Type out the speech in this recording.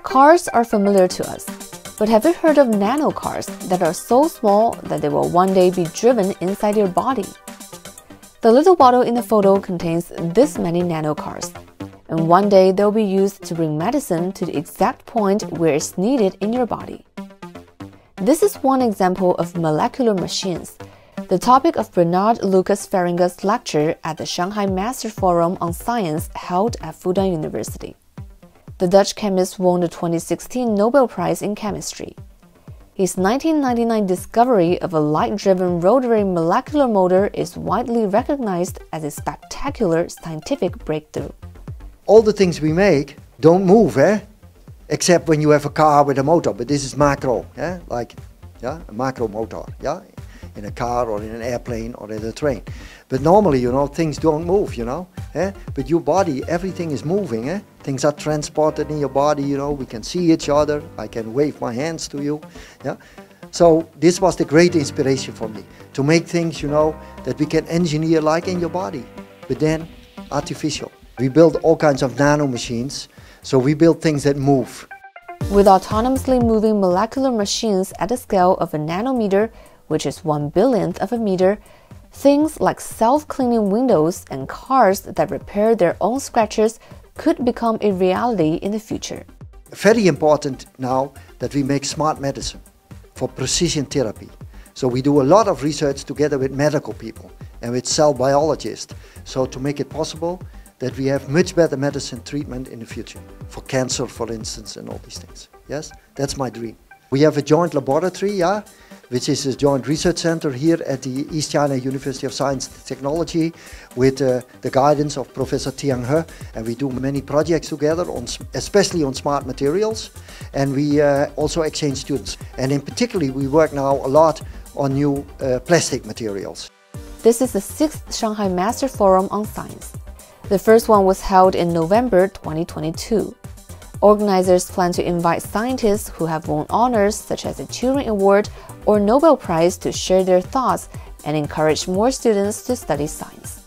Cars are familiar to us, but have you heard of nano-cars that are so small that they will one day be driven inside your body? The little bottle in the photo contains this many nano-cars, and one day they'll be used to bring medicine to the exact point where it's needed in your body. This is one example of molecular machines, the topic of Bernard Lucas Feringa's lecture at the Shanghai Master Forum on Science held at Fudan University. The Dutch chemist won the 2016 Nobel Prize in chemistry. His 1999 discovery of a light-driven rotary molecular motor is widely recognized as a spectacular scientific breakthrough. All the things we make don't move, except when you have a car with a motor, but this is macro, a macro motor, in a car or in an airplane or in a train. But normally, things don't move, but your body, everything is moving, Things are transported in your body, we can see each other, I can wave my hands to you, So this was the great inspiration for me, to make things, that we can engineer like in your body, but then artificial. We build all kinds of nano machines, so we build things that move. With autonomously moving molecular machines at the scale of a nanometer, which is 1/billionth of a meter, things like self-cleaning windows and cars that repair their own scratches could become a reality in the future. Very important now that we make smart medicine for precision therapy. So we do a lot of research together with medical people and with cell biologists, so to make it possible that we have much better medicine treatment in the future, for cancer, for instance, and all these things. Yes, that's my dream. We have a joint laboratory, which is a joint research center here at the East China University of Science and Technology with the guidance of Professor Tiang He, and we do many projects together, especially on smart materials, and we also exchange students. And in particular, we work now a lot on new plastic materials. This is the 6th Shanghai Master Forum on Science. The first one was held in November 2022. Organizers plan to invite scientists who have won honors such as the Turing Award or Nobel Prize to share their thoughts and encourage more students to study science.